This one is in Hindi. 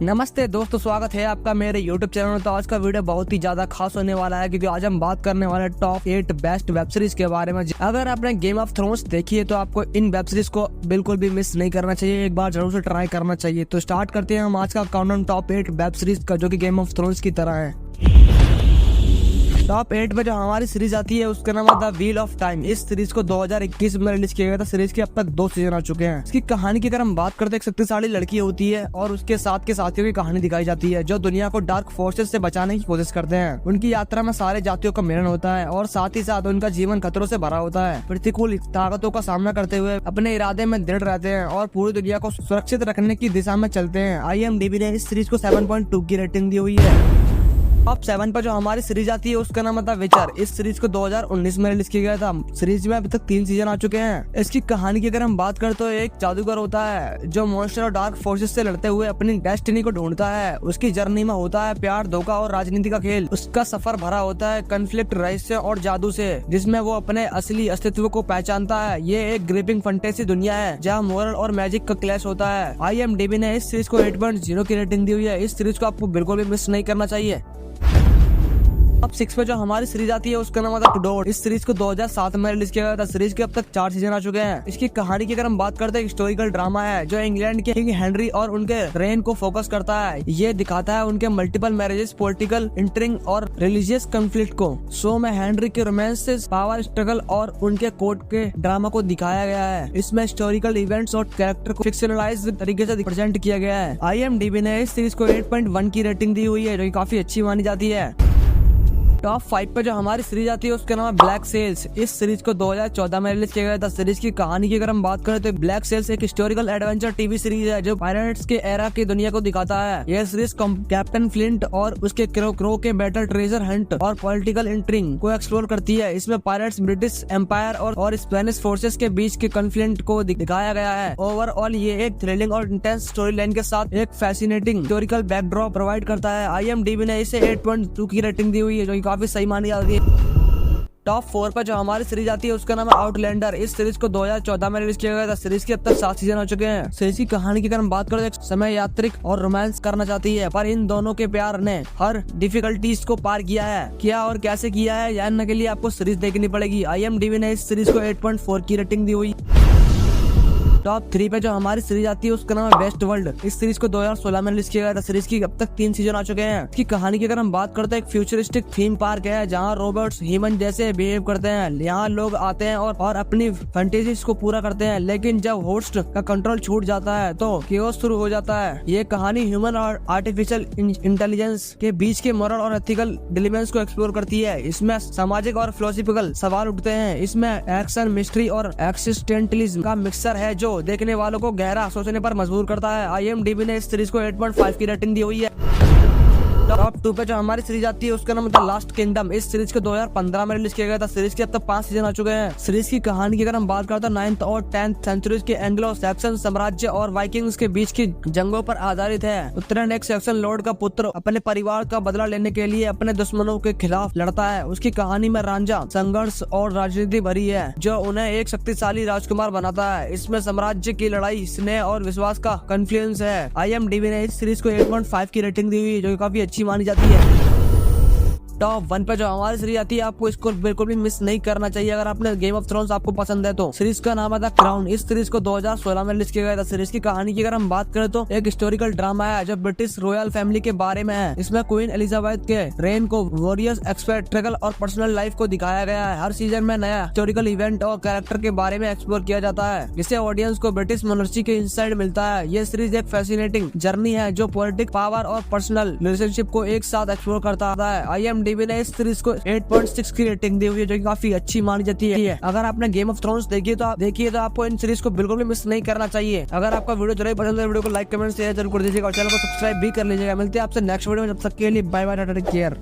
नमस्ते दोस्तों, स्वागत है आपका मेरे YouTube चैनल में। तो आज का वीडियो बहुत ही ज्यादा खास होने वाला है क्योंकि आज हम बात करने वाले हैं टॉप 8 बेस्ट वेब सीरीज के बारे में। अगर आपने गेम ऑफ थ्रोन्स देखी है तो आपको इन वेब सीरीज को बिल्कुल भी मिस नहीं करना चाहिए, एक बार जरूर से ट्राई करना चाहिए। तो स्टार्ट करते हैं हम आज का काउंटडाउन टॉप 8 वेब सीरीज का, जो की गेम ऑफ थ्रोन्स की तरह है। टॉप 8 में जो हमारी सीरीज आती है उसका नाम है द व्हील ऑफ टाइम। इस सीरीज को 2021 में रिलीज किया गया था। सीरीज के अब तक 2 सीजन आ चुके हैं। इसकी कहानी की अगर हम बात करते हैं, एक शक्तिशाली लड़की होती है और उसके साथ के साथियों की कहानी दिखाई जाती है जो दुनिया को डार्क फोर्सेस से बचाने की कोशिश करते हैं। उनकी यात्रा में सारे जातियों का मिलन होता है और साथ ही साथ उनका जीवन खतरों से भरा होता है। प्रतिकूल ताकतों का सामना करते हुए अपने इरादे में दृढ़ रहते हैं और पूरी दुनिया को सुरक्षित रखने की दिशा में चलते हैं। IMDb ने इस सीरीज को 7.2 की रेटिंग दी हुई है। टॉप 7 पर जो हमारी सीरीज आती है उसका नाम है विचर। इस सीरीज को 2019 में रिलीज किया गया था। सीरीज में अभी तक 3 सीजन आ चुके हैं। इसकी कहानी की अगर हम बात करें तो एक जादूगर होता है जो मॉन्स्टर और डार्क फोर्सेस से लड़ते हुए अपनी डेस्टिनी को ढूंढता है। उसकी जर्नी में होता है प्यार, धोखा और राजनीति का खेल। उसका सफर भरा होता है कॉन्फ्लिक्ट, रहस्य और जादू से, जिसमें वो अपने असली अस्तित्व को पहचानता है। ये एक ग्रिपिंग फंटेसी दुनिया है जहाँ मोरल और मैजिक का क्लैश होता है। IMDb ने इस सीरीज को 8.0 की रेटिंग दी हुई है। इस सीरीज को आपको बिल्कुल भी मिस नहीं करना चाहिए। टॉप 6 पे जो हमारी सीरीज आती है उसका नाम है टूडोर। इस सीरीज को 2007 में रिलीज किया गया था। सीरीज के अब तक 4 सीजन आ चुके हैं। इसकी कहानी की अगर हम बात करते हैं, हिस्टोरिकल ड्रामा है जो इंग्लैंड के किंग हेनरी और उनके रेन को फोकस करता है। ये दिखाता है उनके मल्टीपल मैरिजेस, पॉलिटिकल इंटरिंग और रिलीजियस कॉन्फ्लिक्ट को। शो में हेनरी के रोमांसेस, पावर स्ट्रगल और उनके कोर्ट के ड्रामा को दिखाया गया है। इसमें हिस्टोरिकल इवेंट्स और कैरेक्टर को फिक्शनलाइज्ड तरीके से प्रेजेंट किया गया है। IMDb ने इस सीरीज को 8.1 की रेटिंग दी हुई है, जो काफी अच्छी मानी जाती है। टॉप 5 पे जो हमारी सीरीज आती है उसका नाम है ब्लैक सेल्स। इस सीरीज को 2014 में रिलीज किया गया था। सीरीज की कहानी की अगर हम बात करें तो ब्लैक सेल्स एक हिस्टोरिकल एडवेंचर टीवी सीरीज है जो पायरेट्स के एरा की दुनिया को दिखाता है। यह सीरीज कैप्टन फ्लिंट और उसके क्रो के बैटल, ट्रेजर हंट और पॉलिटिकल इंटरिंग को एक्सप्लोर करती है। इसमें पायरेट्स, ब्रिटिश एम्पायर और स्पेनिश फोर्सेस के बीच के कॉन्फ्लिक्ट को दिखाया गया है। ओवरऑल ये एक थ्रिलिंग और इंटेंस स्टोरी लाइन के साथ एक फैसिनेटिंग हिस्टोरिकल बैकड्रॉप प्रोवाइड करता है। IMDb ने इसे 8.2 की रेटिंग दी हुई है, जो काफी सही मानी जाती है। टॉप 4 पर जो हमारी सीरीज आती है उसका नाम है आउटलैंडर। इस सीरीज को 2014 में रिलीज किया गया था। सीरीज के अब तक 7 सीजन हो चुके हैं। सीरीज की कहानी की अगर हम बात करें तो समय यात्रिक और रोमांस करना चाहती है, पर इन दोनों के प्यार ने हर डिफिकल्टीज को पार किया है। क्या और कैसे किया है जानने के लिए आपको सीरीज देखनी पड़ेगी। IMDb ने इस सीरीज को 8.4 की रेटिंग दी हुई। टॉप 3 पे जो हमारी सीरीज आती है उसका नाम है वेस्ट वर्ल्ड। इस सीरीज को 2016 में रिलीज किया गया था। सीरीज की अब तक 3 सीजन आ चुके हैं। इसकी कहानी की अगर हम बात करते हैं, एक फ्यूचरिस्टिक थीम पार्क है जहाँ रोबोट्स ह्यूमन जैसे बिहेव करते हैं। यहाँ लोग आते हैं और अपनी फैंटेसीज को पूरा करते हैं, लेकिन जब होस्ट का कंट्रोल छूट जाता है तो केओस शुरू हो जाता है। ये कहानी ह्यूमन और आर्टिफिशियल इंटेलिजेंस के बीच के मोरल और एथिकल डिलेमेंट्स को एक्सप्लोर करती है। इसमें सामाजिक और फिलोसॉफिकल सवाल उठते हैं। इसमें एक्शन, मिस्ट्री और एक्सिस्टेंटलिज्म का मिक्सचर है जो देखने वालों को गहरा सोचने पर मजबूर करता है। IMDb ने इस सीरीज को 8.5 की रेटिंग दी हुई है। टॉप 2 पे जो हमारी सीरीज आती है उसका नाम है द लास्ट किंगडम। इस सीरीज को 2015 में रिलीज किया गया था। सीरीज के अब तक 5 सीजन आ चुके हैं। सीरीज की कहानी की अगर हम बात करते हैं 9th और 10th सेंचुरीज के एंग्लो सैक्सन साम्राज्य और वाइकिंग्स के बीच की जंगों पर आधारित है। उत्तरायण एक सैक्सन लॉर्ड का पुत्र अपने परिवार का बदला लेने के लिए अपने दुश्मनों के खिलाफ लड़ता है। उसकी कहानी में रांझा, संघर्ष और राजनीति भरी है जो उन्हें एक शक्तिशाली राजकुमार बनाता है। इसमें साम्राज्य की लड़ाई, स्नेह और विश्वास का कॉन्फ्लुएंस है। IMDb ने इस सीरीज को 8.5 की रेटिंग दी हुई है, जो काफी अच्छी मानी जाती है। टॉप 1 पे जो हमारी सीरीज आती है आपको इसको बिल्कुल भी मिस नहीं करना चाहिए अगर आपने गेम ऑफ थ्रोन्स आपको पसंद है तो। सीरीज का नाम है द क्राउन। इस सीरीज को 2016 में रिलीज किया गया था। सीरीज की कहानी की अगर हम बात करें तो एक हिस्टोरिकल ड्रामा है जो ब्रिटिश रॉयल फैमिली के बारे में है। इसमें क्वीन एलिजाबेथ के रेन को, वॉरियर्स, स्ट्रगल और पर्सनल लाइफ को दिखाया गया है। हर सीजन में नया हिस्टोरिकल इवेंट और कैरेक्टर के बारे में एक्सप्लोर किया जाता है, जिससे ऑडियंस को ब्रिटिश मोनार्ची के इनसाइड मिलता है। ये सीरीज एक फैसिनेटिंग जर्नी है जो पॉलिटिक्स, पावर और पर्सनल रिलेशनशिप को एक साथ एक्सप्लोर करता है। IMDb ने इस सीरीज 8.6 की रेटिंग दी हुई है, जो काफी अच्छी मानी जाती है। अगर आपने गेम ऑफ थ्रोन्स देखी तो आपको इन सीरीज को बिल्कुल भी मिस नहीं करना चाहिए। अगर आपका वीडियो जरूर पसंद है, वीडियो को लाइक, कमेंट, शेयर जरूर कर दीजिएगा और चैनल को सब्सक्राइब भी कर लीजिएगा। मिलते हैं आपसे नेक्स्ट वीडियो में, जब तक के लिए bye bye, tata, take care.